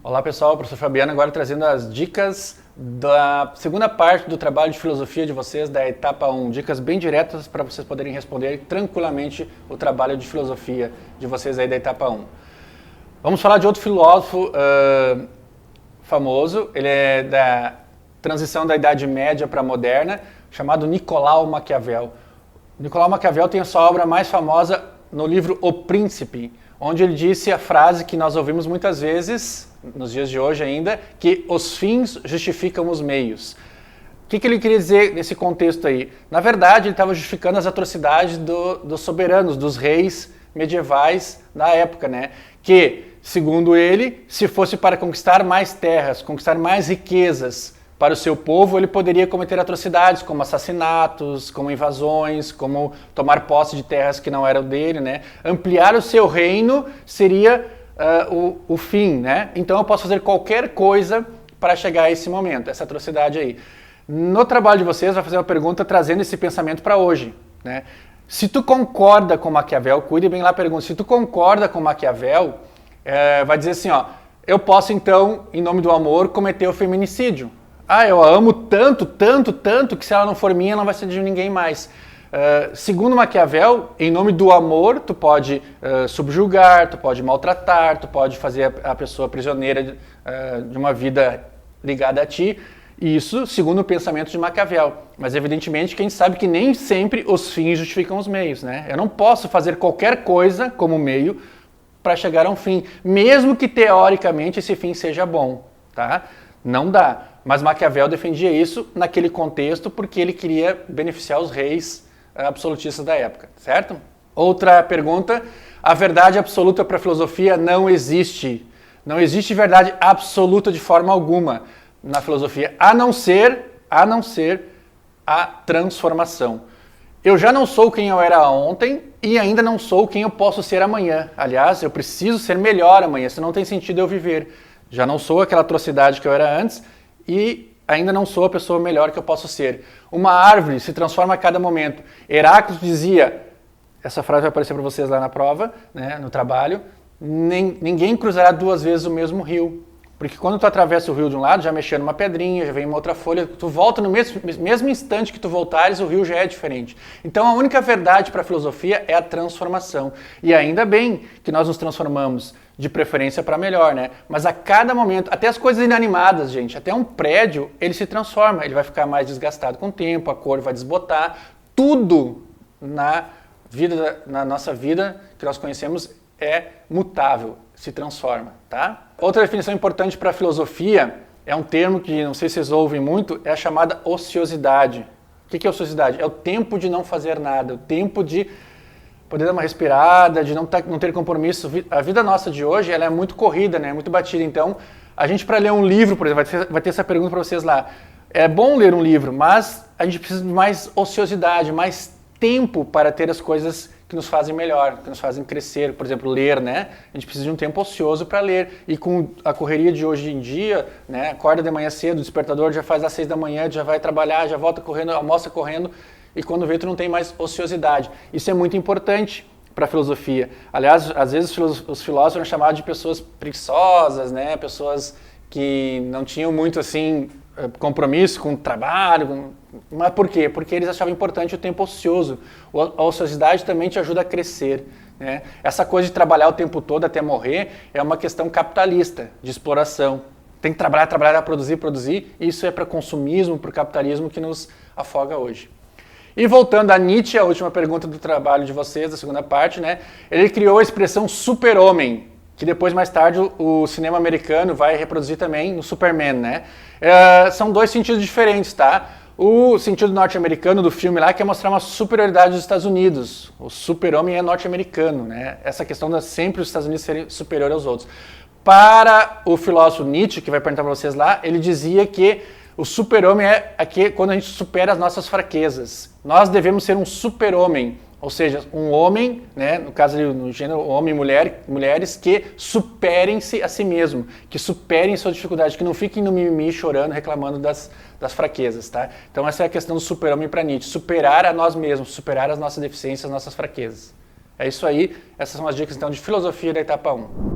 Olá pessoal, professor Fabiano agora trazendo as dicas da segunda parte do trabalho de filosofia de vocês, da etapa 1. Dicas bem diretas para vocês poderem responder tranquilamente o trabalho de filosofia de vocês aí da etapa 1. Vamos falar de outro filósofo famoso, ele é da transição da Idade Média para a Moderna, chamado Nicolau Maquiavel. Nicolau Maquiavel tem a sua obra mais famosa no livro O Príncipe, onde ele disse a frase que nós ouvimos muitas vezes, nos dias de hoje ainda, que os fins justificam os meios. O que ele queria dizer nesse contexto aí? Na verdade, ele estava justificando as atrocidades dos soberanos, dos reis medievais da época, né? Que, segundo ele, se fosse para conquistar mais terras, conquistar mais riquezas para o seu povo, ele poderia cometer atrocidades, como assassinatos, como invasões, como tomar posse de terras que não eram dele, né? Ampliar o seu reino seria o fim, né? Então eu posso fazer qualquer coisa para chegar a esse momento, essa atrocidade aí. No trabalho de vocês, vai fazer uma pergunta trazendo esse pensamento para hoje, né? Se tu concorda com Maquiavel, cuide bem lá a pergunta, se tu concorda com Maquiavel, vai dizer assim, ó, eu posso então, em nome do amor, cometer o feminicídio. Ah, eu a amo tanto, tanto, tanto, que se ela não for minha, não vai ser de ninguém mais. Segundo Maquiavel, em nome do amor, tu pode subjugar, tu pode maltratar, tu pode fazer a pessoa prisioneira de uma vida ligada a ti. Isso segundo o pensamento de Maquiavel. Mas evidentemente que a gente sabe que nem sempre os fins justificam os meios, né? Eu não posso fazer qualquer coisa como meio para chegar a um fim, mesmo que teoricamente esse fim seja bom, tá? Não dá. Mas Maquiavel defendia isso naquele contexto porque ele queria beneficiar os reis absolutistas da época, certo? Outra pergunta, a verdade absoluta para a filosofia não existe. Não existe verdade absoluta de forma alguma na filosofia, a não ser a transformação. Eu já não sou quem eu era ontem e ainda não sou quem eu posso ser amanhã. Aliás, eu preciso ser melhor amanhã, senão não tem sentido eu viver. Já não sou aquela atrocidade que eu era antes e ainda não sou a pessoa melhor que eu posso ser. Uma árvore se transforma a cada momento. Heráclito dizia, essa frase vai aparecer para vocês lá na prova, né, no trabalho, ninguém cruzará duas vezes o mesmo rio. Porque quando tu atravessa o rio de um lado, já mexeu numa pedrinha, já vem uma outra folha, tu volta no mesmo instante que tu voltares, o rio já é diferente. Então a única verdade para a filosofia é a transformação. E ainda bem que nós nos transformamos, de preferência para melhor, né? Mas a cada momento, até as coisas inanimadas, gente, até um prédio, ele se transforma, ele vai ficar mais desgastado com o tempo, a cor vai desbotar, tudo na nossa vida que nós conhecemos é mutável, se transforma, tá? Outra definição importante para a filosofia é um termo que não sei se vocês ouvem muito, é a chamada ociosidade. O que é ociosidade? É o tempo de não fazer nada, o tempo de poder dar uma respirada, de não ter compromisso. A vida nossa de hoje ela é muito corrida, né? Muito batida. Então, a gente para ler um livro, por exemplo, vai ter essa pergunta para vocês lá. É bom ler um livro, mas a gente precisa de mais ociosidade, mais tempo para ter as coisas que nos fazem melhor, que nos fazem crescer. Por exemplo, ler, né? A gente precisa de um tempo ocioso para ler. E com a correria de hoje em dia, né? Acorda de manhã cedo, o despertador já faz às 6 da manhã, já vai trabalhar, já volta correndo, almoça correndo, e quando vê tu não tem mais ociosidade. Isso é muito importante para a filosofia. Aliás, às vezes os filósofos eram chamados de pessoas preguiçosas, né? Pessoas que não tinham muito assim compromisso com o trabalho. Mas por quê? Porque eles achavam importante o tempo ocioso. A ociosidade também te ajuda a crescer, né? Essa coisa de trabalhar o tempo todo até morrer é uma questão capitalista, de exploração. Tem que trabalhar, trabalhar, produzir. Isso é para consumismo, para o capitalismo que nos afoga hoje. E voltando a Nietzsche, a última pergunta do trabalho de vocês, da segunda parte, né? Ele criou a expressão super-homem, que depois, mais tarde, o cinema americano vai reproduzir também no Superman, né? São dois sentidos diferentes, tá? O sentido norte-americano do filme lá quer mostrar uma superioridade dos Estados Unidos. O super-homem é norte-americano, né? Essa questão de sempre os Estados Unidos serem superiores aos outros. Para o filósofo Nietzsche, que vai perguntar para vocês lá, ele dizia que o super-homem é aqui quando a gente supera as nossas fraquezas. Nós devemos ser um super-homem, ou seja, um homem, né, no caso no gênero homem e mulher, mulheres que superem-se a si mesmo, que superem suas dificuldades, que não fiquem no mimimi chorando, reclamando das fraquezas, tá? Então essa é a questão do super-homem para Nietzsche, superar a nós mesmos, superar as nossas deficiências, as nossas fraquezas. É isso aí, essas são as dicas então de filosofia da etapa 1.